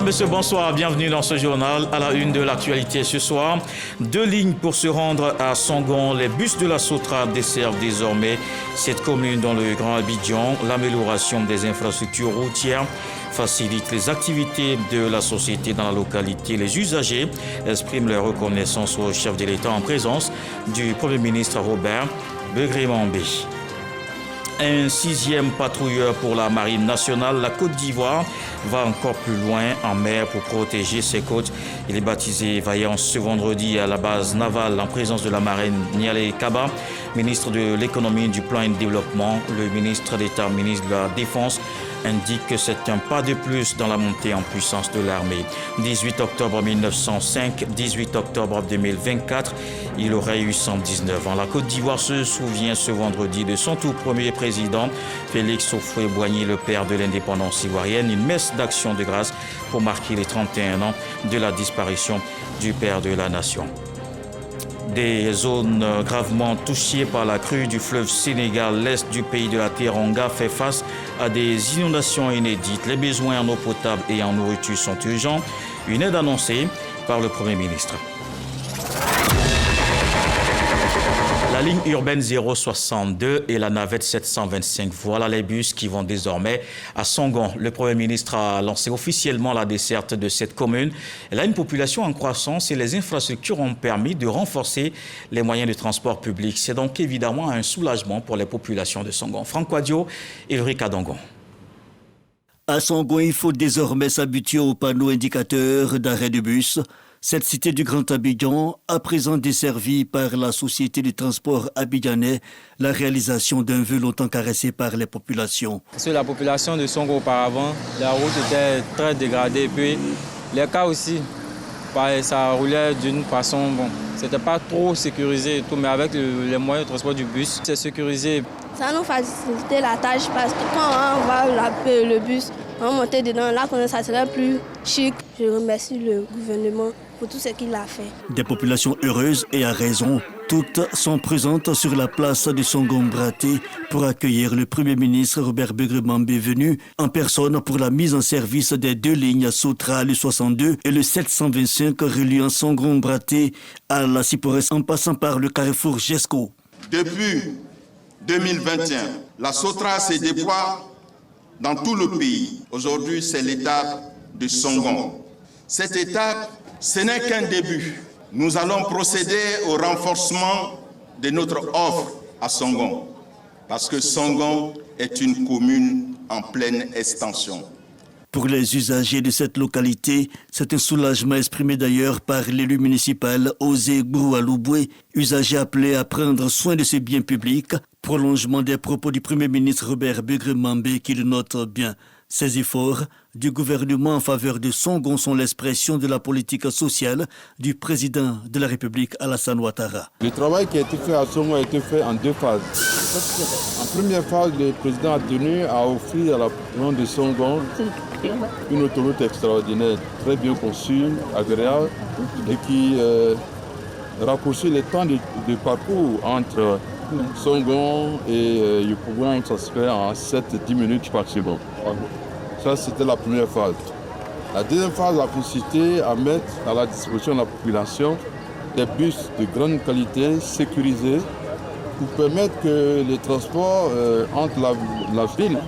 Mesdames, Messieurs, bonsoir. Bienvenue dans ce journal. À la une de l'actualité ce soir, 2 lignes pour se rendre à Songon. Les bus de la Sotra desservent désormais cette commune dans le Grand Abidjan. L'amélioration des infrastructures routières facilite les activités de la société dans la localité. Les usagers expriment leur reconnaissance au chef de l'État en présence du Premier ministre Robert Begré-Mambé. Un 6e patrouilleur pour la Marine nationale, la Côte d'Ivoire, va encore plus loin en mer pour protéger ses côtes. Il est baptisé Vaillant ce vendredi à la base navale en présence de la marine Nialé Kaba, ministre de l'économie, du plan et du développement. Le ministre d'État, ministre de la Défense, indique que c'est un pas de plus dans la montée en puissance de l'armée. 18 octobre 1905, 18 octobre 2024, il aurait eu 119 ans. La Côte d'Ivoire se souvient ce vendredi de son tout premier président, Félix Houphouët-Boigny, le père de l'indépendance ivoirienne. Une messe d'action de grâce pour marquer les 31 ans de la disparition du père de la nation. Des zones gravement touchées par la crue du fleuve Sénégal, l'est du pays de la Teranga fait face à des inondations inédites. Les besoins en eau potable et en nourriture sont urgents. Une aide annoncée par le Premier ministre. La ligne urbaine 062 et la navette 725, voilà les bus qui vont désormais à Songon. Le Premier ministre a lancé officiellement la desserte de cette commune. Elle a une population en croissance et les infrastructures ont permis de renforcer les moyens de transport public. C'est donc évidemment un soulagement pour les populations de Songon. Franck Wadio et Ulrich Adongon. À Songon, il faut désormais s'habituer aux panneaux indicateurs d'arrêt de bus. Cette cité du Grand Abidjan, à présent desservie par la Société de transport abidjanais, la réalisation d'un vœu longtemps caressé par les populations. Sur la population de Songon auparavant, la route était très dégradée. Puis les cas aussi, ça roulait d'une façon, c'était pas trop sécurisé et tout, mais avec les moyens de transport du bus, c'est sécurisé. Ça nous facilite la tâche parce que quand on va le bus, on va monter dedans, là ça serait plus chic. Je remercie le gouvernement pour tout ce qu'il a fait. Des populations heureuses et à raison, toutes sont présentes sur la place de Songon Braté pour accueillir le Premier ministre Robert Begré-Mambé venu en personne pour la mise en service des 2 lignes Sotra, le 62 et le 725 reliant Songon Braté à la Ciporès en passant par le carrefour Jesco. Depuis 2021, la Sotra se déploie dans tout le pays. Aujourd'hui, c'est l'étape de Songon. Cette étape, ce n'est qu'un début. Nous allons procéder au renforcement de notre offre à Songon, parce que Songon est une commune en pleine extension. Pour les usagers de cette localité, c'est un soulagement exprimé d'ailleurs par l'élu municipal Osé Gouroualouboué, usager appelé à prendre soin de ses biens publics, prolongement des propos du Premier ministre Robert Begré-Mambé qui le note bien. Ces efforts du gouvernement en faveur de Songon sont l'expression de la politique sociale du président de la République Alassane Ouattara. Le travail qui a été fait à Songon a été fait en 2 phases. En première phase, le président a tenu à offrir à la population de Songon une autoroute extraordinaire, très bien conçue, agréable et qui raccourcit les temps de parcours entre Songon et Yopougon. Ça se fait en 7-10 minutes maximum. Ça, c'était la première phase. La deuxième phase a consisté à mettre à la disposition de la population des bus de grande qualité, sécurisés, pour permettre que les transports entre la ville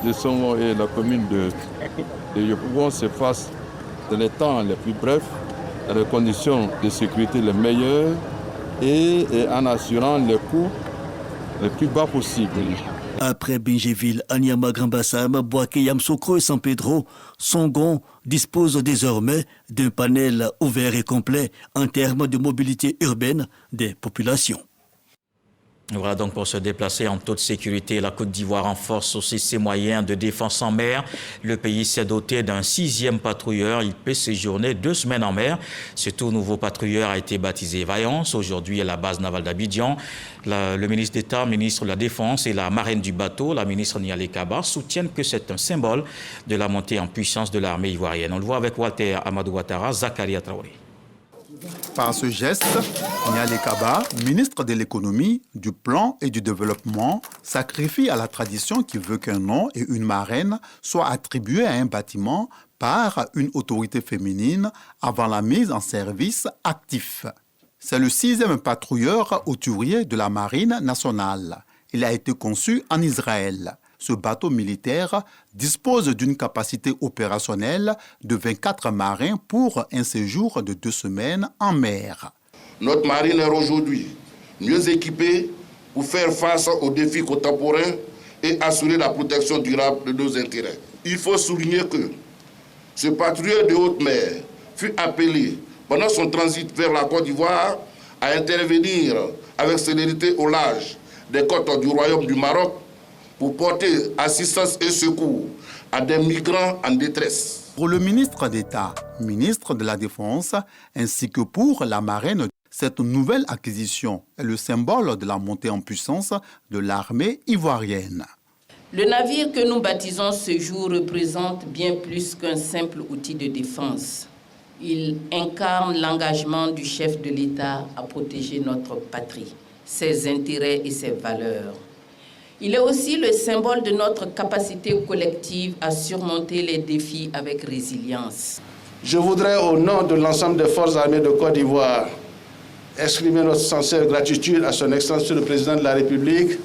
de Songon et la commune de Yopougon se fassent dans les temps les plus brefs, dans les conditions de sécurité les meilleures et en assurant les coûts les plus bas possibles. Après Bingéville, Anyama, Grand-Bassam, Boaké, Yamsoukro et San Pedro, Songon dispose désormais d'un panel ouvert et complet en termes de mobilité urbaine des populations. Voilà donc pour se déplacer en toute sécurité. La Côte d'Ivoire renforce aussi ses moyens de défense en mer. Le pays s'est doté d'un 6e patrouilleur. Il peut séjourner 2 semaines en mer. Ce tout nouveau patrouilleur a été baptisé Vaillance. Aujourd'hui à la base navale d'Abidjan. Le ministre d'État, ministre de la Défense et la marraine du bateau, la ministre Nialé Kaba, soutiennent que c'est un symbole de la montée en puissance de l'armée ivoirienne. On le voit avec Walter Amadou Ouattara, Zakaria Traoré. Par ce geste, Nialé Kaba, ministre de l'économie, du plan et du développement, sacrifie à la tradition qui veut qu'un nom et une marraine soient attribués à un bâtiment par une autorité féminine avant la mise en service actif. C'est le 6e patrouilleur hauturier de la Marine nationale. Il a été conçu en Israël. Ce bateau militaire dispose d'une capacité opérationnelle de 24 marins pour un séjour de 2 semaines en mer. Notre marine est aujourd'hui mieux équipée pour faire face aux défis contemporains et assurer la protection durable de nos intérêts. Il faut souligner que ce patrouilleur de haute mer fut appelé pendant son transit vers la Côte d'Ivoire à intervenir avec célérité au large des côtes du Royaume du Maroc pour porter assistance et secours à des migrants en détresse. Pour le ministre d'État, ministre de la Défense, ainsi que pour la marine, cette nouvelle acquisition est le symbole de la montée en puissance de l'armée ivoirienne. Le navire que nous baptisons ce jour représente bien plus qu'un simple outil de défense. Il incarne l'engagement du chef de l'État à protéger notre patrie, ses intérêts et ses valeurs. Il est aussi le symbole de notre capacité collective à surmonter les défis avec résilience. Je voudrais, au nom de l'ensemble des forces armées de Côte d'Ivoire, exprimer notre sincère gratitude à son Excellence le Président de la République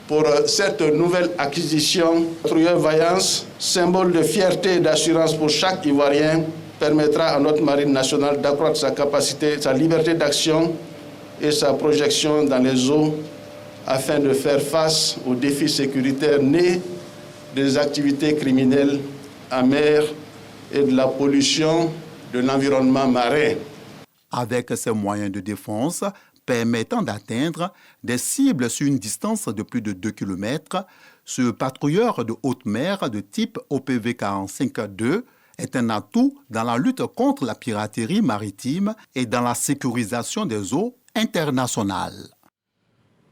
pour cette nouvelle acquisition. Patrouilleur Vaillance, symbole de fierté et d'assurance pour chaque Ivoirien, permettra à notre marine nationale d'accroître sa capacité, sa liberté d'action et sa projection dans les eaux afin de faire face aux défis sécuritaires nés des activités criminelles en mer et de la pollution de l'environnement marin. Avec ces moyens de défense permettant d'atteindre des cibles sur une distance de plus de 2 km, ce patrouilleur de haute mer de type OPV-45-2 est un atout dans la lutte contre la piraterie maritime et dans la sécurisation des eaux internationales.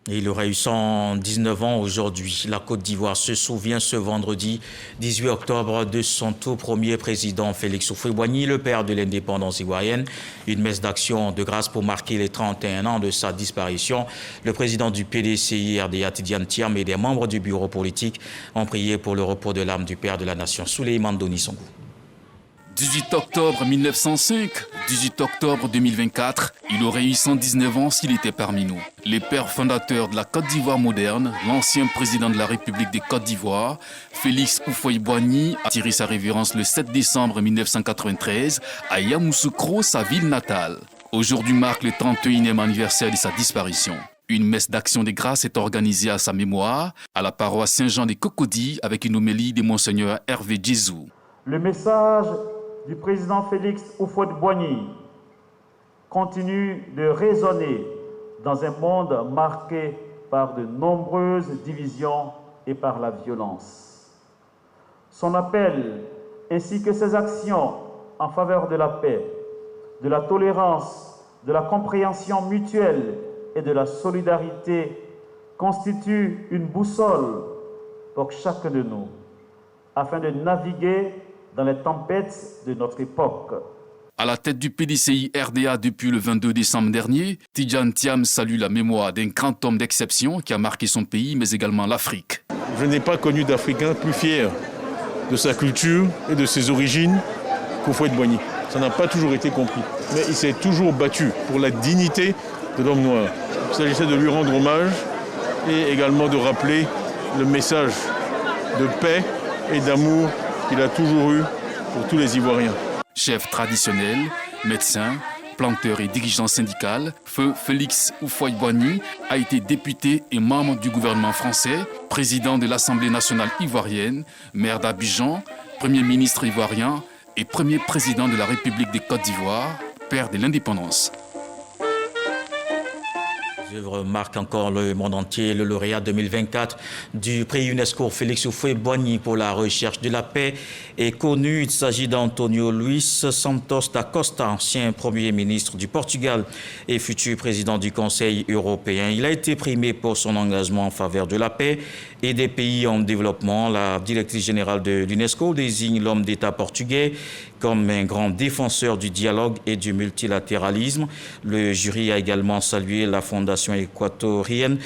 Il aurait eu 119 ans aujourd'hui. La Côte d'Ivoire se souvient ce vendredi 18 octobre de son tout premier président Félix Houphouët-Boigny, le père de l'indépendance ivoirienne. Une messe d'action de grâce pour marquer les 31 ans de sa disparition. Le président du PDCI, RDA Tidjane Thiam, et des membres du bureau politique ont prié pour le repos de l'âme du père de la nation, Souleymane Doni Songou. 18 octobre 1905, 18 octobre 2024, il aurait eu 119 ans s'il était parmi nous. Les pères fondateurs de la Côte d'Ivoire moderne, l'ancien président de la République des Côtes d'Ivoire, Félix Houphouët-Boigny, a tiré sa révérence le 7 décembre 1993 à Yamoussoukro, sa ville natale. Aujourd'hui marque le 31e anniversaire de sa disparition. Une messe d'action des grâces est organisée à sa mémoire à la paroisse Saint-Jean des Cocody avec une homélie de Monseigneur Hervé Djezou. Le message du président Félix Houphouët-Boigny continue de résonner dans un monde marqué par de nombreuses divisions et par la violence. Son appel ainsi que ses actions en faveur de la paix, de la tolérance, de la compréhension mutuelle et de la solidarité constituent une boussole pour chacun de nous afin de naviguer dans les tempêtes de notre époque. À la tête du PDCI RDA depuis le 22 décembre dernier, Tidjane Thiam salue la mémoire d'un grand homme d'exception qui a marqué son pays, mais également l'Afrique. Je n'ai pas connu d'Africain plus fier de sa culture et de ses origines qu'Houphouët-Boigny. Ça n'a pas toujours été compris, mais il s'est toujours battu pour la dignité de l'homme noir. Il s'agissait de lui rendre hommage et également de rappeler le message de paix et d'amour qu'il a toujours eu pour tous les Ivoiriens. Chef traditionnel, médecin, planteur et dirigeant syndical, Feu Félix Houphouët-Boigny a été député et membre du gouvernement français, président de l'Assemblée nationale ivoirienne, maire d'Abidjan, premier ministre ivoirien et premier président de la République des Côtes d'Ivoire, père de l'indépendance. L'œuvre marque encore le monde entier. Le lauréat 2024 du prix UNESCO Félix Houphouët-Boigny pour la recherche de la paix est connu. Il s'agit d'Antonio Luis Santos da Costa, ancien Premier ministre du Portugal et futur président du Conseil européen. Il a été primé pour son engagement en faveur de la paix et des pays en développement. La directrice générale de l'UNESCO désigne l'homme d'État portugais comme un grand défenseur du dialogue et du multilatéralisme. Le jury a également salué la fondation équatorienne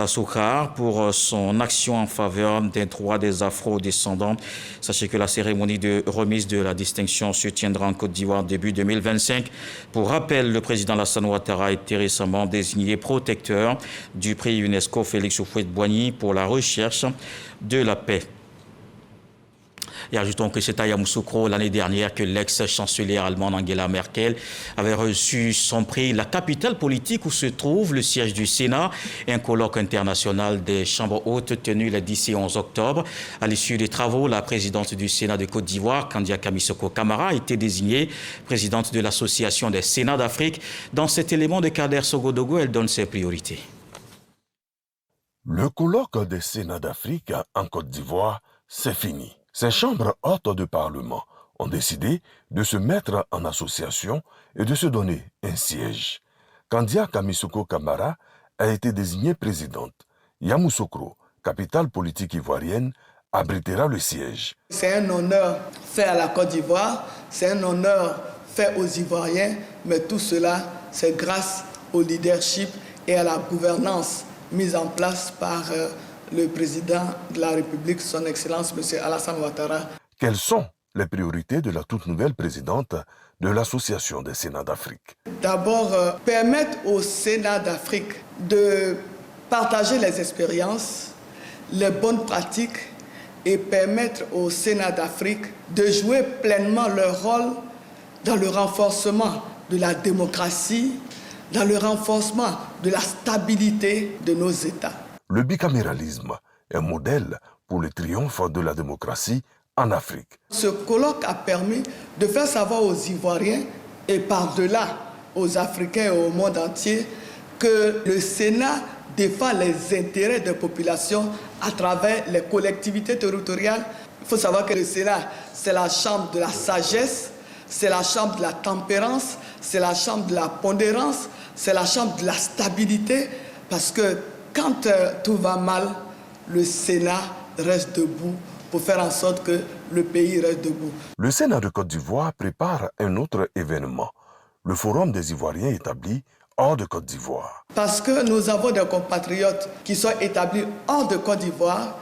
Socar pour son action en faveur des droits des Afro-descendants. Sachez que la cérémonie de remise de la distinction se tiendra en Côte d'Ivoire début 2025. Pour rappel, le président Alassane Ouattara a été récemment désigné protecteur du prix UNESCO Félix Houphouët-Boigny pour la recherche de la paix. Et ajoutons que c'est à Yamoussoukro l'année dernière que l'ex-chancelière allemande Angela Merkel avait reçu son prix, la capitale politique où se trouve le siège du Sénat, un colloque international des chambres hautes tenu les 10 et 11 octobre. À l'issue des travaux, la présidente du Sénat de Côte d'Ivoire, Kandia Kamissoko Kamara, a été désignée présidente de l'Association des Sénats d'Afrique. Dans cet élément de Kader Sogodogo, elle donne ses priorités. Le colloque des Sénats d'Afrique en Côte d'Ivoire, c'est fini. Ces chambres hautes de Parlement ont décidé de se mettre en association et de se donner un siège. Kandia Kamissoko Kamara a été désignée présidente. Yamoussoukro, capitale politique ivoirienne, abritera le siège. C'est un honneur fait à la Côte d'Ivoire, c'est un honneur fait aux Ivoiriens, mais tout cela, c'est grâce au leadership et à la gouvernance mise en place par le président de la République, son Excellence, M. Alassane Ouattara. Quelles sont les priorités de la toute nouvelle présidente de l'Association des Sénats d'Afrique? D'abord, permettre au Sénat d'Afrique de partager les expériences, les bonnes pratiques et permettre au Sénat d'Afrique de jouer pleinement leur rôle dans le renforcement de la démocratie, dans le renforcement de la stabilité de nos États. Le bicaméralisme est un modèle pour le triomphe de la démocratie en Afrique. Ce colloque a permis de faire savoir aux Ivoiriens et par-delà aux Africains et au monde entier que le Sénat défend les intérêts des populations à travers les collectivités territoriales. Il faut savoir que le Sénat, c'est la chambre de la sagesse, c'est la chambre de la tempérance, c'est la chambre de la pondérance, c'est la chambre de la stabilité, parce que quand tout va mal, le Sénat reste debout pour faire en sorte que le pays reste debout. Le Sénat de Côte d'Ivoire prépare un autre événement, le Forum des Ivoiriens établis hors de Côte d'Ivoire. Parce que nous avons des compatriotes qui sont établis hors de Côte d'Ivoire,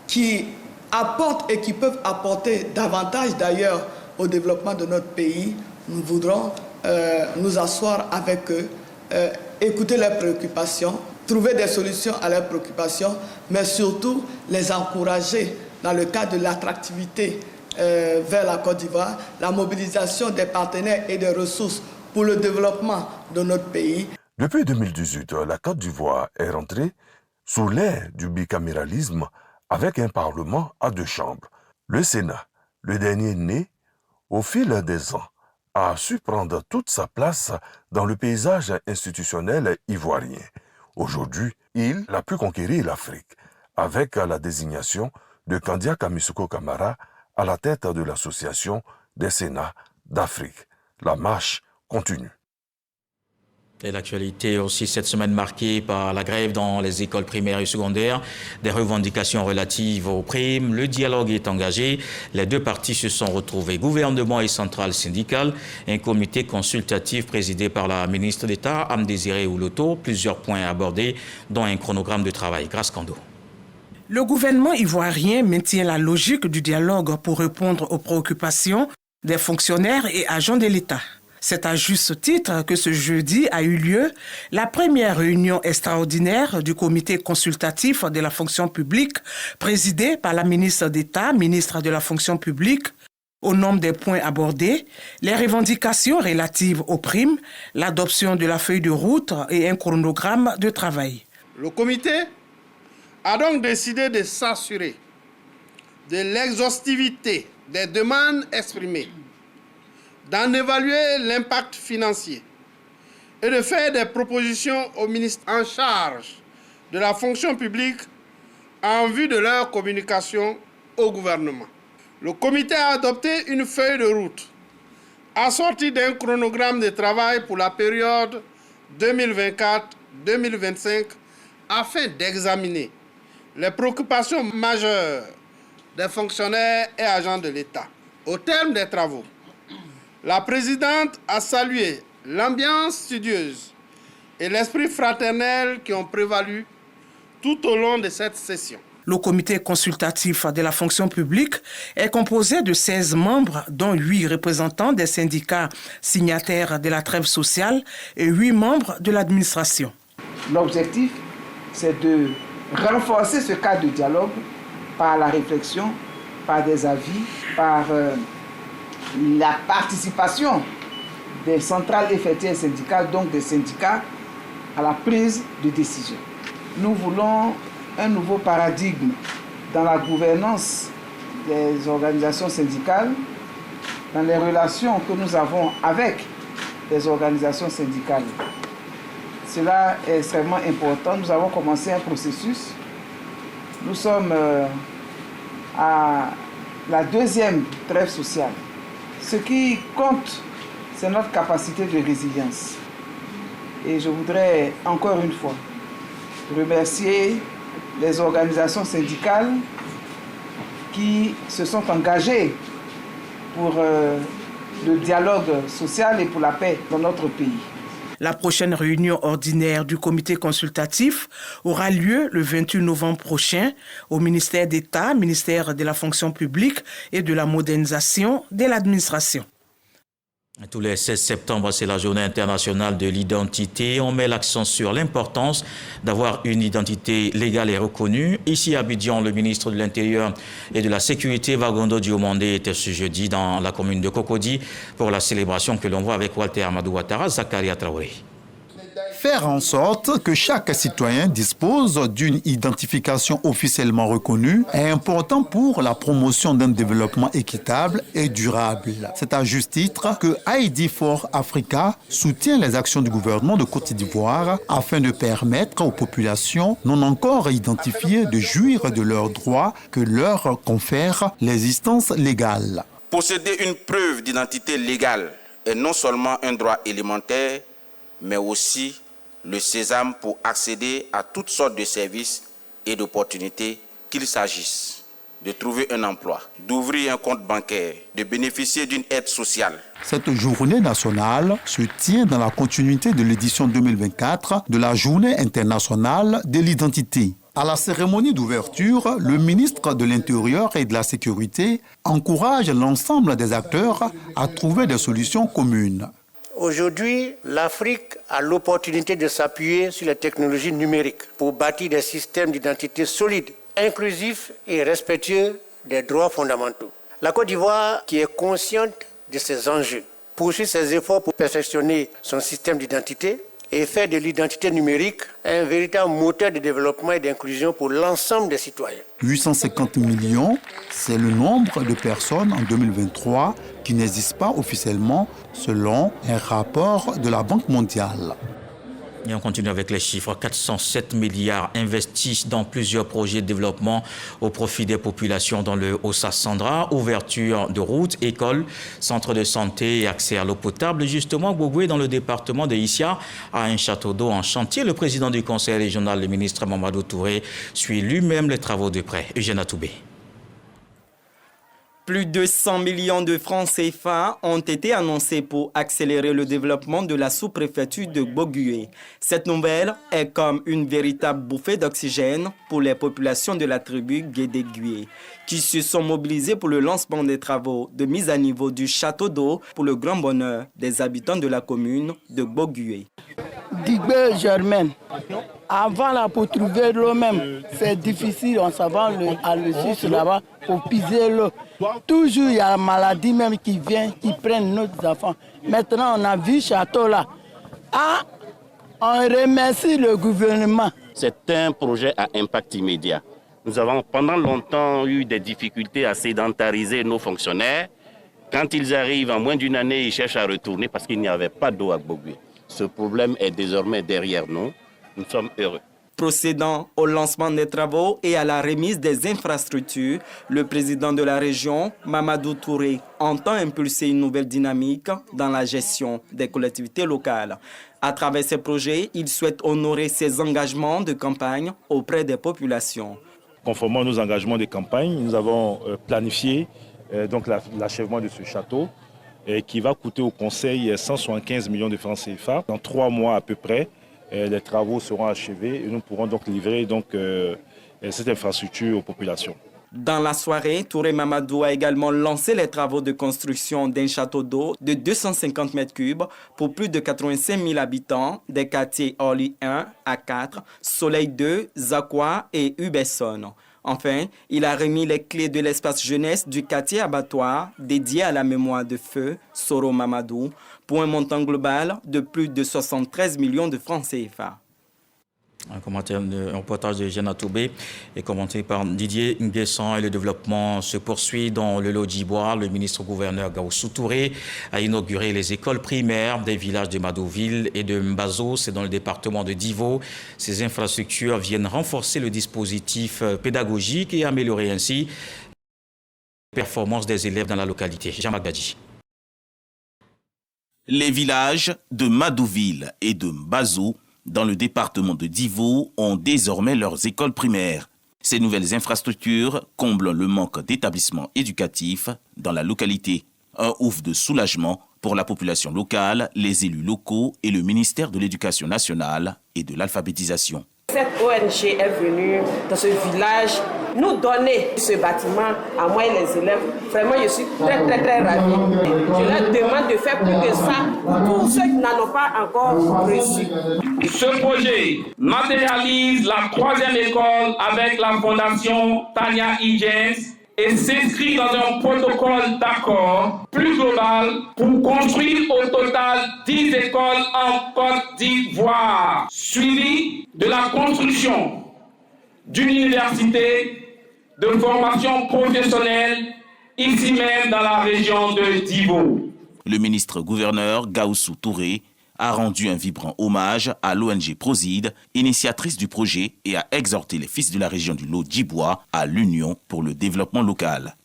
qui apportent et qui peuvent apporter davantage d'ailleurs au développement de notre pays. Nous voudrons nous asseoir avec eux, écouter leurs préoccupations, trouver des solutions à leurs préoccupations, mais surtout les encourager dans le cadre de l'attractivité vers la Côte d'Ivoire, la mobilisation des partenaires et des ressources pour le développement de notre pays. Depuis 2018, la Côte d'Ivoire est rentrée sous l'ère du bicaméralisme avec un Parlement à 2 chambres. Le Sénat, le dernier né, au fil des ans, a su prendre toute sa place dans le paysage institutionnel ivoirien. Aujourd'hui, il a pu conquérir l'Afrique avec la désignation de Kandia Kamissoko Kamara à la tête de l'Association des Sénats d'Afrique. La marche continue. Et l'actualité aussi cette semaine marquée par la grève dans les écoles primaires et secondaires, des revendications relatives aux primes. Le dialogue est engagé. Les deux parties se sont retrouvées, gouvernement et centrale syndicale. Un comité consultatif présidé par la ministre d'État, Amdésiré Ouloto. Plusieurs points abordés, dont un chronogramme de travail. Grâce Kando. Le gouvernement ivoirien maintient la logique du dialogue pour répondre aux préoccupations des fonctionnaires et agents de l'État. C'est à juste titre que ce jeudi a eu lieu la première réunion extraordinaire du comité consultatif de la fonction publique, présidée par la ministre d'État, ministre de la fonction publique. Au nombre des points abordés, les revendications relatives aux primes, l'adoption de la feuille de route et un chronogramme de travail. Le comité a donc décidé de s'assurer de l'exhaustivité des demandes exprimées, d'en évaluer l'impact financier et de faire des propositions au ministre en charge de la fonction publique en vue de leur communication au gouvernement. Le comité a adopté une feuille de route assortie d'un chronogramme de travail pour la période 2024-2025 afin d'examiner les préoccupations majeures des fonctionnaires et agents de l'État. Au terme des travaux, la présidente a salué l'ambiance studieuse et l'esprit fraternel qui ont prévalu tout au long de cette session. Le comité consultatif de la fonction publique est composé de 16 membres, dont 8 représentants des syndicats signataires de la trêve sociale et 8 membres de l'administration. L'objectif, c'est de renforcer ce cadre de dialogue par la réflexion, par des avis, par la participation des centrales effectuelles syndicales, donc des syndicats, à la prise de décision. Nous voulons un nouveau paradigme dans la gouvernance des organisations syndicales, dans les relations que nous avons avec les organisations syndicales. Cela est extrêmement important. Nous avons commencé un processus. Nous sommes à la 2e trêve sociale. Ce qui compte, c'est notre capacité de résilience. Et je voudrais encore une fois remercier les organisations syndicales qui se sont engagées pour le dialogue social et pour la paix dans notre pays. La prochaine réunion ordinaire du comité consultatif aura lieu le 28 novembre prochain au ministère d'État, ministère de la fonction publique et de la modernisation de l'administration. Tous les 16 septembre, c'est la journée internationale de l'identité. On met l'accent sur l'importance d'avoir une identité légale et reconnue. Ici à Abidjan, le ministre de l'Intérieur et de la Sécurité, Wagondo Diomandé, était ce jeudi dans la commune de Cocody pour la célébration que l'on voit avec Walter Amadou Ouattara, Zakaria Traoré. Faire en sorte que chaque citoyen dispose d'une identification officiellement reconnue est important pour la promotion d'un développement équitable et durable. C'est à juste titre que ID for Africa soutient les actions du gouvernement de Côte d'Ivoire afin de permettre aux populations non encore identifiées de jouir de leurs droits que leur confère l'existence légale. Posséder une preuve d'identité légale est non seulement un droit élémentaire, mais aussi le sésame pour accéder à toutes sortes de services et d'opportunités, qu'il s'agisse de trouver un emploi, d'ouvrir un compte bancaire, de bénéficier d'une aide sociale. Cette journée nationale se tient dans la continuité de l'édition 2024 de la Journée internationale de l'identité. À la cérémonie d'ouverture, le ministre de l'Intérieur et de la Sécurité encourage l'ensemble des acteurs à trouver des solutions communes. Aujourd'hui, l'Afrique a l'opportunité de s'appuyer sur les technologies numériques pour bâtir des systèmes d'identité solides, inclusifs et respectueux des droits fondamentaux. La Côte d'Ivoire, qui est consciente de ces enjeux, poursuit ses efforts pour perfectionner son système d'identité et faire de l'identité numérique un véritable moteur de développement et d'inclusion pour l'ensemble des citoyens. 850 millions, c'est le nombre de personnes en 2023 qui n'existent pas officiellement selon un rapport de la Banque mondiale. Et on continue avec les chiffres. 407 milliards investis dans plusieurs projets de développement au profit des populations dans le Haut-Sassandra. Ouverture de routes, écoles, centres de santé et accès à l'eau potable. Justement, Gbogoué, dans le département de Issia, a un château d'eau en chantier. Le président du conseil régional, le ministre Mamadou Touré, suit lui-même les travaux de près. Eugène Atoubé. Plus de 100 millions de francs CFA ont été annoncés pour accélérer le développement de la sous-préfecture de Gbogoué. Cette nouvelle est comme une véritable bouffée d'oxygène pour les populations de la tribu Guédé-Gué, qui se sont mobilisées pour le lancement des travaux de mise à niveau du château d'eau pour le grand bonheur des habitants de la commune de Gbogoué. Digbé Germaine. Avant pour trouver l'eau même, c'est difficile, on s'en va à le sucre là-bas pour piser l'eau. Toujours il y a la maladie même qui vient, qui prennent nos enfants. Maintenant on a vu ce château là. On remercie le gouvernement. C'est un projet à impact immédiat. Nous avons pendant longtemps eu des difficultés à sédentariser nos fonctionnaires. Quand ils arrivent en moins d'une année, ils cherchent à retourner parce qu'il n'y avait pas d'eau à Gbogoué. Ce problème est désormais derrière nous. Nous sommes heureux. Procédant au lancement des travaux et à la remise des infrastructures, le président de la région, Mamadou Touré, entend impulser une nouvelle dynamique dans la gestion des collectivités locales. À travers ces projets, il souhaite honorer ses engagements de campagne auprès des populations. Conformément à nos engagements de campagne, nous avons planifié donc l'achèvement de ce château qui va coûter au Conseil 175 millions de francs CFA. Dans 3 mois à peu près, les travaux seront achevés et nous pourrons donc livrer cette infrastructure aux populations. Dans la soirée, Touré Mamadou a également lancé les travaux de construction d'un château d'eau de 250 mètres cubes pour plus de 85 000 habitants des quartiers Orly 1 à 4, Soleil 2, Zakwa et Ubesson. Enfin, il a remis les clés de l'espace jeunesse du quartier abattoir dédié à la mémoire de feu Soro Mamadou pour un montant global de plus de 73 millions de francs CFA. Un commentaire, un reportage de Jeanne Toubé est commenté par Didier Nguessan et le développement se poursuit dans le Lodjibois. Le ministre-gouverneur Gaoussou Touré a inauguré les écoles primaires des villages de Madouville et de Mbazo, c'est dans le département de Divo. Ces infrastructures viennent renforcer le dispositif pédagogique et améliorer ainsi la performance des élèves dans la localité. Jean-Marc Dadji. Les villages de Madouville et de Mbazo dans le département de Divo ont désormais leurs écoles primaires. Ces nouvelles infrastructures comblent le manque d'établissements éducatifs dans la localité. Un ouf de soulagement pour la population locale, les élus locaux et le ministère de l'Éducation nationale et de l'alphabétisation. Cette ONG est venue dans ce village nous donner ce bâtiment à moi et les élèves. Vraiment, je suis très ravie. Je leur demande de faire plus que ça pour ceux qui n'en ont pas encore reçu. Ce projet matérialise la 3e école avec la fondation Tania Higgins et s'inscrit dans un protocole d'accord plus global pour construire au total 10 écoles en Côte d'Ivoire, suivi de la construction d'une université de formation professionnelle ici même dans la région de Divo. Le ministre-gouverneur Gaoussou Touré a rendu un vibrant hommage à l'ONG Proside, initiatrice du projet, et a exhorté les fils de la région du Lodjibois à l'union pour le développement local.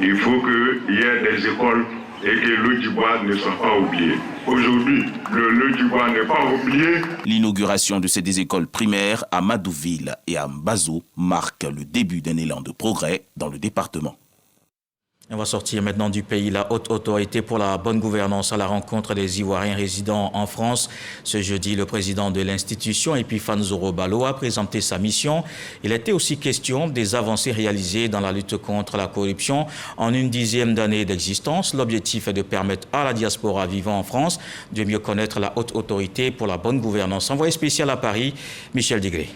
Il faut qu'il y ait des écoles et que le Lodjibois ne soit pas oublié. Aujourd'hui, le Lodjibois n'est pas oublié. L'inauguration de ces écoles primaires à Madouville et à Mbazo marque le début d'un élan de progrès dans le département. On va sortir maintenant du pays. La Haute Autorité pour la bonne gouvernance à la rencontre des Ivoiriens résidant en France. Ce jeudi, le président de l'institution, Epiphane Zoro Balo, a présenté sa mission. Il était aussi question des avancées réalisées dans la lutte contre la corruption en une 10e d'année d'existence. L'objectif est de permettre à la diaspora vivant en France de mieux connaître la Haute Autorité pour la bonne gouvernance. Envoyé spécial à Paris, Michel Digré.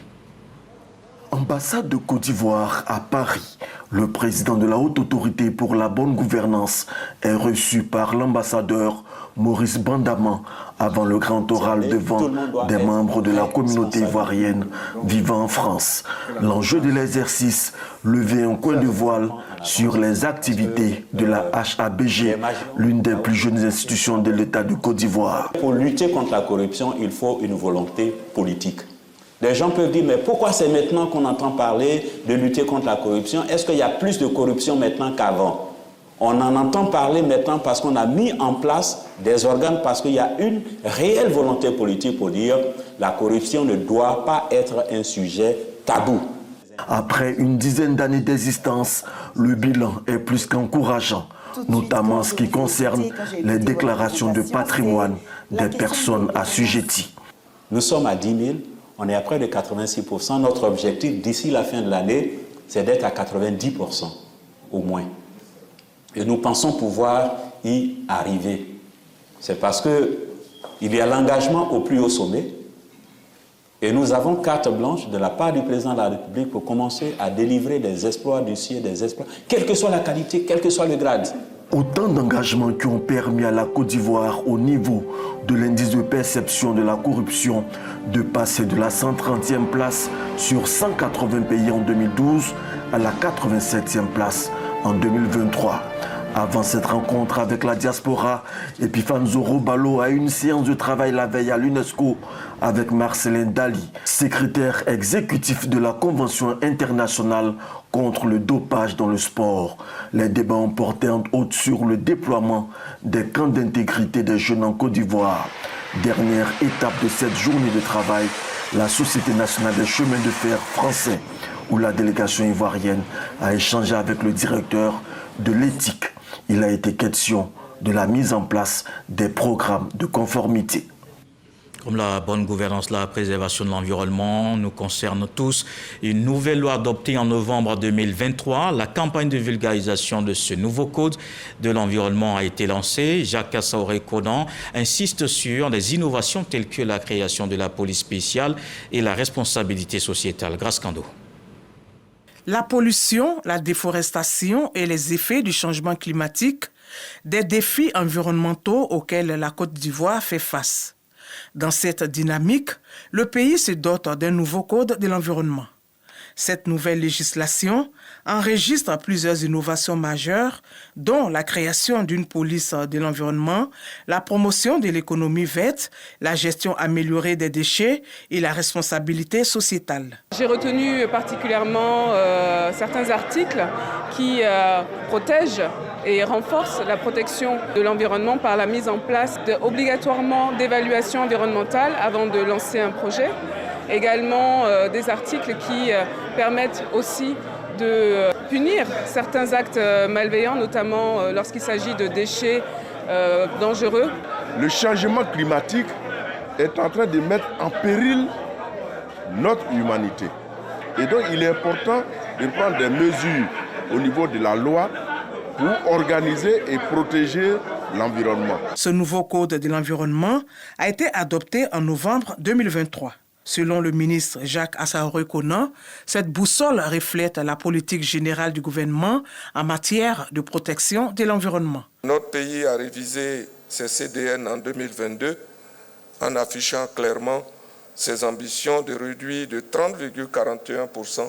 Ambassade de Côte d'Ivoire à Paris, le président de la Haute Autorité pour la bonne gouvernance est reçu par l'ambassadeur Maurice Bandaman avant le grand oral devant des membres de la communauté ivoirienne vivant en France. L'enjeu de l'exercice, lever un coin de voile sur les activités de la HABG, l'une des plus jeunes institutions de l'État de Côte d'Ivoire. Pour lutter contre la corruption, il faut une volonté politique. Les gens peuvent dire, mais pourquoi c'est maintenant qu'on entend parler de lutter contre la corruption? Est-ce qu'il y a plus de corruption maintenant qu'avant? On en entend parler maintenant parce qu'on a mis en place des organes, parce qu'il y a une réelle volonté politique pour dire la corruption ne doit pas être un sujet tabou. Après une 10aine d'années d'existence, le bilan est plus qu'encourageant, notamment en ce qui concerne les déclarations de patrimoine des personnes assujetties. Nous sommes à 10 000. On est à près de 86%. Notre objectif d'ici la fin de l'année, c'est d'être à 90% au moins. Et nous pensons pouvoir y arriver. C'est parce qu'il y a l'engagement au plus haut sommet et nous avons carte blanche de la part du président de la République pour commencer à délivrer des exploits du ciel, des exploits, quelle que soit la qualité, quel que soit le grade. Autant d'engagements qui ont permis à la Côte d'Ivoire, au niveau de l'indice de perception de la corruption, de passer de la 130e place sur 180 pays en 2012 à la 87e place en 2023. Avant cette rencontre avec la diaspora, Epiphane Zoro Balo a eu une séance de travail la veille à l'UNESCO avec Marcelin Dali, secrétaire exécutif de la Convention internationale contre le dopage dans le sport. Les débats ont porté entre autres sur le déploiement des camps d'intégrité des jeunes en Côte d'Ivoire. Dernière étape de cette journée de travail, la Société nationale des chemins de fer français, où la délégation ivoirienne a échangé avec le directeur de l'éthique. Il a été question de la mise en place des programmes de conformité. Comme la bonne gouvernance, la préservation de l'environnement nous concerne tous, une nouvelle loi adoptée en novembre 2023, la campagne de vulgarisation de ce nouveau code de l'environnement a été lancée. Jacques Assaoré-Conan insiste sur des innovations telles que la création de la police spéciale et la responsabilité sociétale. Grâce Kando. La pollution, la déforestation et les effets du changement climatique, des défis environnementaux auxquels la Côte d'Ivoire fait face. Dans cette dynamique, le pays se dote d'un nouveau code de l'environnement. Cette nouvelle législation enregistre plusieurs innovations majeures, dont la création d'une police de l'environnement, la promotion de l'économie verte, la gestion améliorée des déchets et la responsabilité sociétale. J'ai retenu particulièrement certains articles qui protègent et renforcent la protection de l'environnement par la mise en place obligatoirement d'évaluation environnementale avant de lancer un projet. Également des articles qui permettent aussi de punir certains actes malveillants, notamment lorsqu'il s'agit de déchets dangereux. Le changement climatique est en train de mettre en péril notre humanité. Et donc il est important de prendre des mesures au niveau de la loi pour organiser et protéger l'environnement. Ce nouveau code de l'environnement a été adopté en novembre 2023. Selon le ministre Jacques Assaoré-Conan, cette boussole reflète la politique générale du gouvernement en matière de protection de l'environnement. Notre pays a révisé ses CDN en 2022 en affichant clairement ses ambitions de réduire de 30,41%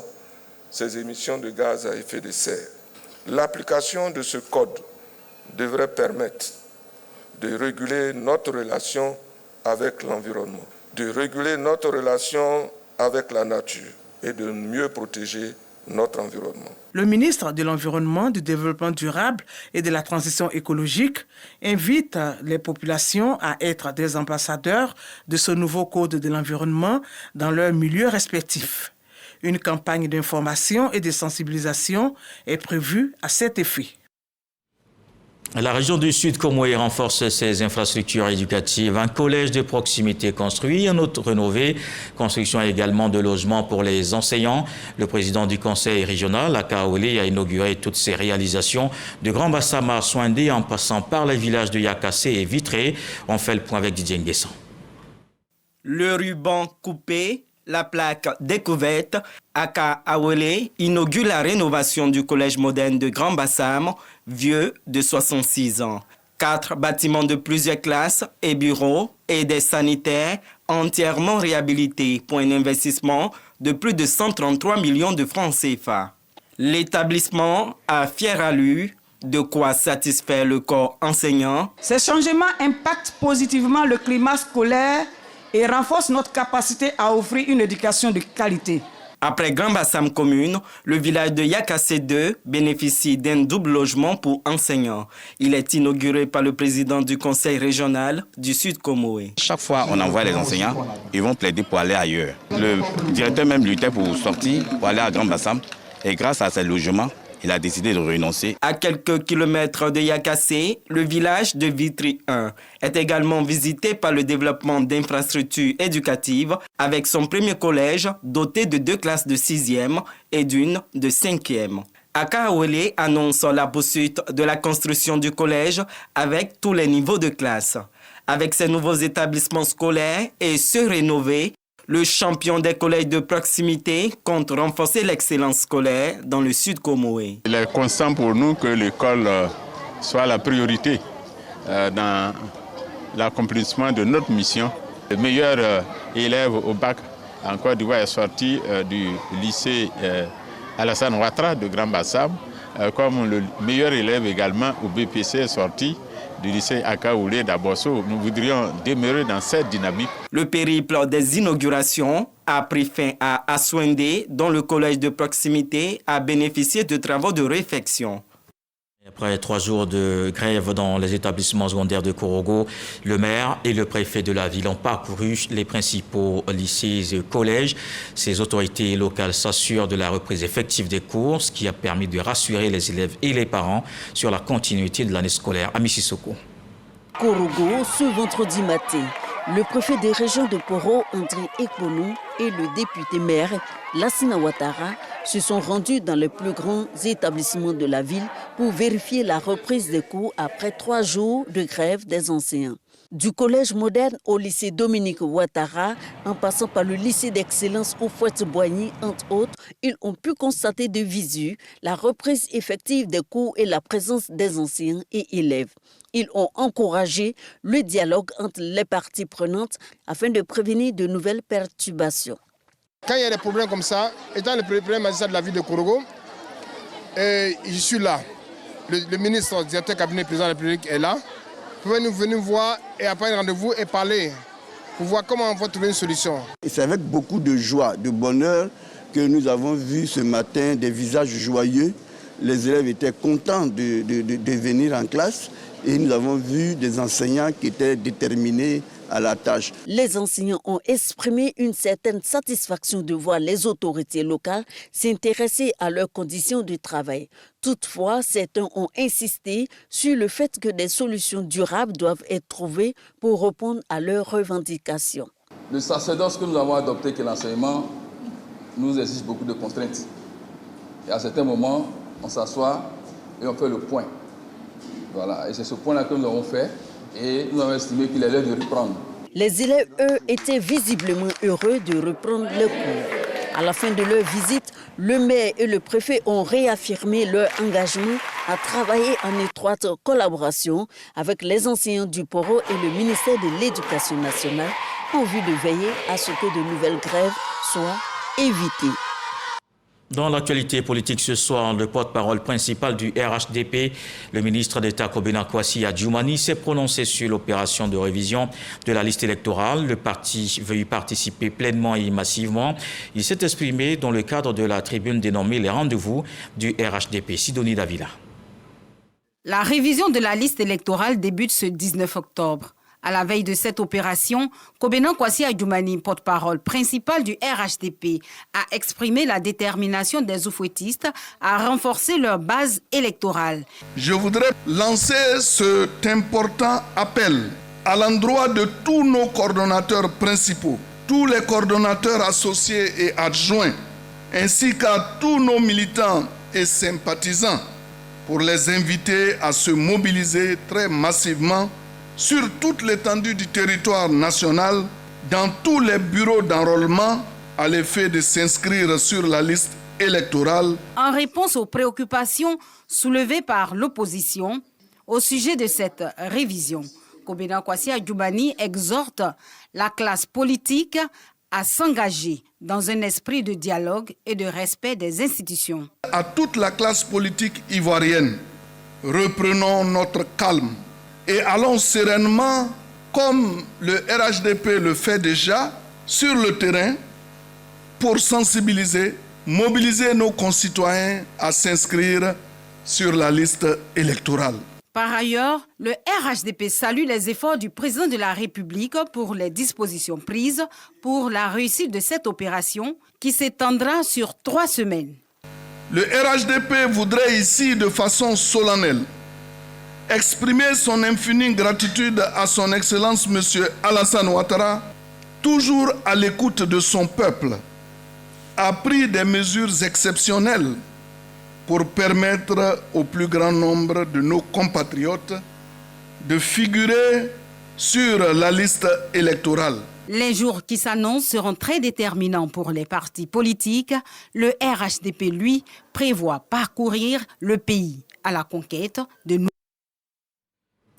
ses émissions de gaz à effet de serre. L'application de ce code devrait permettre de réguler notre relation avec l'environnement, de réguler notre relation avec la nature et de mieux protéger notre environnement. Le ministre de l'Environnement, du Développement durable et de la Transition écologique invite les populations à être des ambassadeurs de ce nouveau code de l'environnement dans leurs milieux respectifs. Une campagne d'information et de sensibilisation est prévue à cet effet. La région du Sud Comoé renforce ses infrastructures éducatives. Un collège de proximité construit, un autre rénové. Construction également de logements pour les enseignants. Le président du conseil régional, Aka Awele, a inauguré toutes ces réalisations de Grand Bassam à Soindé en passant par les villages de Yakassé et Vitré. On fait le point avec Didier Nguessan. Le ruban coupé, la plaque découverte, Aka Awele inaugure la rénovation du collège moderne de Grand Bassam, vieux de 66 ans. 4 bâtiments de plusieurs classes et bureaux et des sanitaires entièrement réhabilités pour un investissement de plus de 133 millions de francs CFA. L'établissement a fière allure, de quoi satisfaire le corps enseignant. Ces changements impactent positivement le climat scolaire et renforcent notre capacité à offrir une éducation de qualité. Après Grand Bassam commune, le village de Yakassé 2 bénéficie d'un double logement pour enseignants. Il est inauguré par le président du conseil régional du Sud Comoé. Chaque fois on envoie les enseignants, ils vont plaider pour aller ailleurs. Le directeur même luttait pour sortir, pour aller à Grand Bassam. Et grâce à ces logements, il a décidé de renoncer. À quelques kilomètres de Yakassé, le village de Vitry 1 est également visité par le développement d'infrastructures éducatives avec son premier collège doté de 2 classes de 6e et d'une de 5e. Aka Awele annonce la poursuite de la construction du collège avec tous les niveaux de classe. Avec ces nouveaux établissements scolaires et ceux rénovés, le champion des collèges de proximité compte renforcer l'excellence scolaire dans le Sud Comoé. Il est constant pour nous que l'école soit la priorité dans l'accomplissement de notre mission. Le meilleur élève au bac en Côte d'Ivoire est sorti du lycée Alassane Ouattara de Grand Bassam, comme le meilleur élève également au BPC est sorti du lycée Aka Awele d'Abosso. Nous voudrions demeurer dans cette dynamique. Le périple des inaugurations a pris fin à Aswendé, dont le collège de proximité a bénéficié de travaux de réfection. Après 3 jours de grève dans les établissements secondaires de Korogo, le maire et le préfet de la ville ont parcouru les principaux lycées et collèges. Ces autorités locales s'assurent de la reprise effective des cours, ce qui a permis de rassurer les élèves et les parents sur la continuité de l'année scolaire à Mississauga. Korogo, ce vendredi matin, le préfet des régions de Poro, André Ekponou, et le député maire, Lassina Ouattara, se sont rendus dans les plus grands établissements de la ville pour vérifier la reprise des cours après 3 jours de grève des enseignants. Du collège moderne au lycée Dominique Ouattara, en passant par le lycée d'excellence Houphouët-Boigny, entre autres, ils ont pu constater de visu la reprise effective des cours et la présence des enseignants et élèves. Ils ont encouragé le dialogue entre les parties prenantes afin de prévenir de nouvelles perturbations. Quand il y a des problèmes comme ça, étant le premier magistrat de la ville de Korogo, je suis là. Le ministre, directeur cabinet président de la République est là. Vous pouvez nous venir voir et après un rendez-vous et parler pour voir comment on va trouver une solution. C'est avec beaucoup de joie, de bonheur que nous avons vu ce matin des visages joyeux. Les élèves étaient contents de venir en classe et nous avons vu des enseignants qui étaient déterminés à la tâche. Les enseignants ont exprimé une certaine satisfaction de voir les autorités locales s'intéresser à leurs conditions de travail. Toutefois, certains ont insisté sur le fait que des solutions durables doivent être trouvées pour répondre à leurs revendications. Le sacerdoce que nous avons adopté, qui est l'enseignement, nous exige beaucoup de contraintes. Et à certains moments, on s'assoit et on fait le point. Voilà, et c'est ce point-là que nous avons fait. Et nous avons estimé qu'il est l'heure de reprendre. Les élèves, eux, étaient visiblement heureux de reprendre le cours. À la fin de leur visite, le maire et le préfet ont réaffirmé leur engagement à travailler en étroite collaboration avec les enseignants du Poro et le ministère de l'Éducation nationale en vue de veiller à ce que de nouvelles grèves soient évitées. Dans l'actualité politique ce soir, le porte-parole principal du RHDP, le ministre d'État Kobena Kwasi Adjoumani, s'est prononcé sur l'opération de révision de la liste électorale. Le parti veut y participer pleinement et massivement. Il s'est exprimé dans le cadre de la tribune dénommée Les Rendez-vous du RHDP. Sidonie Davila. La révision de la liste électorale débute ce 19 octobre. À la veille de cette opération, Kobena Kwasi Adjoumani, porte-parole principal du RHDP, a exprimé la détermination des oufouettistes à renforcer leur base électorale. Je voudrais lancer cet important appel à l'endroit de tous nos coordonnateurs principaux, tous les coordonnateurs associés et adjoints, ainsi qu'à tous nos militants et sympathisants, pour les inviter à se mobiliser très massivement sur toute l'étendue du territoire national, dans tous les bureaux d'enrôlement, à l'effet de s'inscrire sur la liste électorale. En réponse aux préoccupations soulevées par l'opposition au sujet de cette révision, Kobena Kwasi Adjoumani exhorte la classe politique à s'engager dans un esprit de dialogue et de respect des institutions. À toute la classe politique ivoirienne, reprenons notre calme et allons sereinement, comme le RHDP le fait déjà, sur le terrain pour sensibiliser, mobiliser nos concitoyens à s'inscrire sur la liste électorale. Par ailleurs, le RHDP salue les efforts du président de la République pour les dispositions prises pour la réussite de cette opération qui s'étendra sur 3 semaines. Le RHDP voudrait ici, de façon solennelle, exprimer son infinie gratitude à son Excellence M. Alassane Ouattara, toujours à l'écoute de son peuple, a pris des mesures exceptionnelles pour permettre au plus grand nombre de nos compatriotes de figurer sur la liste électorale. Les jours qui s'annoncent seront très déterminants pour les partis politiques. Le RHDP, lui, prévoit parcourir le pays à la conquête de nous.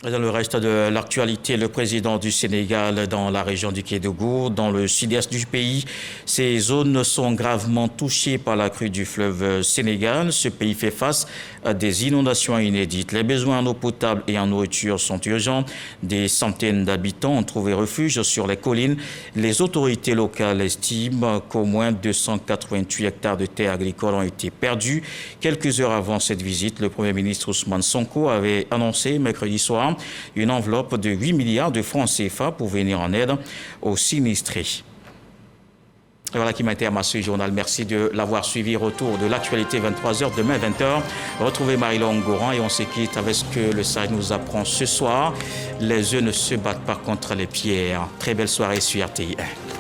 Dans le reste de l'actualité, le président du Sénégal dans la région du Kédougou, dans le sud-est du pays, ces zones sont gravement touchées par la crue du fleuve Sénégal. Ce pays fait face des inondations inédites. Les besoins en eau potable et en nourriture sont urgents. Des centaines d'habitants ont trouvé refuge sur les collines. Les autorités locales estiment qu'au moins 288 hectares de terres agricoles ont été perdus. Quelques heures avant cette visite, le Premier ministre Ousmane Sonko avait annoncé mercredi soir une enveloppe de 8 milliards de francs CFA pour venir en aide aux sinistrés. Et voilà qui m'a été à ce journal. Merci de l'avoir suivi. Retour de l'actualité 23h, demain 20h. Retrouvez Marie-Laure Ngoran et on se quitte avec ce que le Sahel nous apprend ce soir. Les œufs ne se battent pas contre les pierres. Très belle soirée sur RTI1.